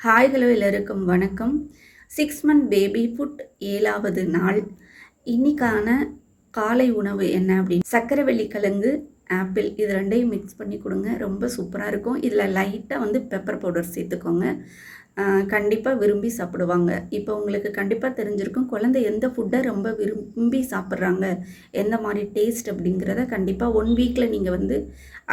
Hi hello எல்லோருக்கும் வணக்கம். 6 month baby food 7வது நாள். இன்னைக்கான காலை உணவு என்ன அப்படின்னு சர்க்கரைவள்ளி கிழங்கு, ஆப்பிள் இது ரெண்டையும் மிக்ஸ் பண்ணி கொடுங்க. ரொம்ப சூப்பராக இருக்கும். இதில் லைட்டாக பெப்பர் பவுடர் சேர்த்துக்கோங்க. கண்டிப்பாக விரும்பி சாப்பிடுவாங்க. இப்போ உங்களுக்கு கண்டிப்பாக தெரிஞ்சிருக்கும் குழந்தை எந்த ஃபுட்டை ரொம்ப விரும்பி சாப்பிட்றாங்க, எந்த மாதிரி டேஸ்ட் அப்படிங்கிறத கண்டிப்பாக 1 வீக்கில் நீங்கள்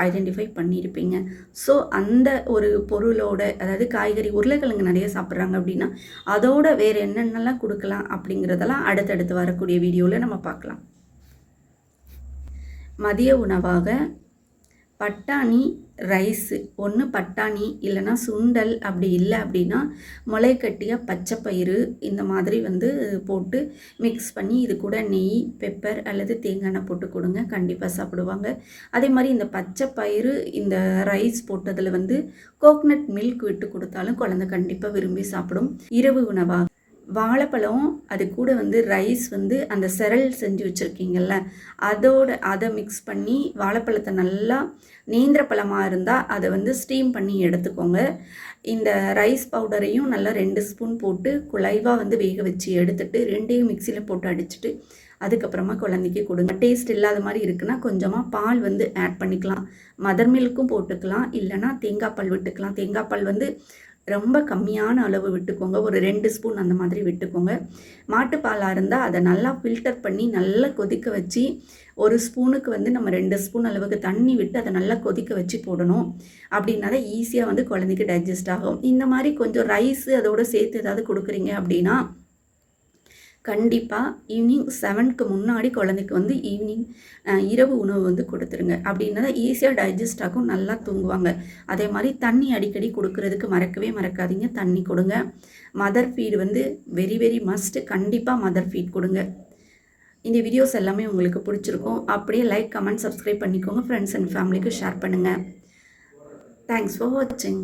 ஐடென்டிஃபை பண்ணியிருப்பீங்க. ஸோ அந்த ஒரு பொருளோட, அதாவது காய்கறி உருளைக்கிழங்கு நிறைய சாப்பிட்றாங்க அப்படின்னா அதோட வேறு என்னென்னலாம் கொடுக்கலாம் அப்படிங்கிறதெல்லாம் அடுத்தடுத்து வரக்கூடிய வீடியோவில் நம்ம பார்க்கலாம். மதிய உணவாக பட்டாணி ரைஸு, ஒன்று பட்டாணி இல்லைனா சுண்டல், அப்படி இல்லை அப்படின்னா முளைக்கட்டிய பச்சைப்பயிறு இந்த மாதிரி போட்டு மிக்ஸ் பண்ணி இது கூட நெய், பெப்பர் அல்லது தேங்காய் எண்ணெய் போட்டு கொடுங்க. கண்டிப்பாக சாப்பிடுவாங்க. அதே மாதிரி இந்த பச்சைப்பயிறு இந்த ரைஸ் போட்டதில் கோகனட் மில்க் விட்டு கொடுத்தாலும் குழந்தை கண்டிப்பாக விரும்பி சாப்பிடும். இரவு உணவாக வாழைப்பழம், அது கூட ரைஸ் அந்த செரல் செஞ்சு வச்சுருக்கீங்கள்ல, அதை மிக்ஸ் பண்ணி வாழைப்பழத்தை நல்லா நேந்திர பழமாக இருந்தால் அதை ஸ்டீம் பண்ணி எடுத்துக்கோங்க. இந்த ரைஸ் பவுடரையும் நல்லா 2 ஸ்பூன் போட்டு குழைவாக வேக வச்சு எடுத்துட்டு 2யும் மிக்சியில் போட்டு அடிச்சுட்டு அதுக்கப்புறமா குழந்தைக்கு கொடுங்க. டேஸ்ட் இல்லாத மாதிரி இருக்குன்னா கொஞ்சமாக பால் ஆட் பண்ணிக்கலாம். மதர் மில்க்கும் போட்டுக்கலாம், இல்லைனா தேங்காய் பால் விட்டுக்கலாம். தேங்காய் பால் ரொம்ப கம்மியான அளவு விட்டுக்கோங்க, ஒரு 2 ஸ்பூன் அந்த மாதிரி விட்டுக்கோங்க. மாட்டுப்பாலாக இருந்தால் அதை நல்லா ஃபில்டர் பண்ணி நல்லா கொதிக்க வச்சு, ஒரு ஸ்பூனுக்கு நம்ம 2 ஸ்பூன் அளவுக்கு தண்ணி விட்டு அதை நல்லா கொதிக்க வச்சு போடணும். அப்படின்னா தான் ஈஸியாக குழந்தைக்கு டைஜஸ்ட் ஆகும். இந்த மாதிரி கொஞ்சம் ரைஸு அதோடு சேர்த்து ஏதாவது கொடுக்குறீங்க அப்படின்னா கண்டிப்பாக ஈவினிங் 7க்கு முன்னாடி குழந்தைக்கு ஈவினிங் இரவு உணவு கொடுத்துருங்க. அப்படின்னா தான் ஈஸியாக டைஜஸ்ட் ஆகும், நல்லா தூங்குவாங்க. அதே மாதிரி தண்ணி அடிக்கடி கொடுக்கறதுக்கு மறக்காதீங்க, தண்ணி கொடுங்க. Mother feed very very must. கண்டிப்பாக மதர் ஃபீட் கொடுங்க. இந்த வீடியோஸ் எல்லாமே உங்களுக்கு பிடிச்சிருக்கும். அப்படியே லைக், கமெண்ட், சப்ஸ்கிரைப் பண்ணிக்கோங்க. ஃப்ரெண்ட்ஸ் அண்ட் ஃபேமிலிக்கு ஷேர் பண்ணுங்கள். தேங்க்ஸ் ஃபார் வாட்சிங்.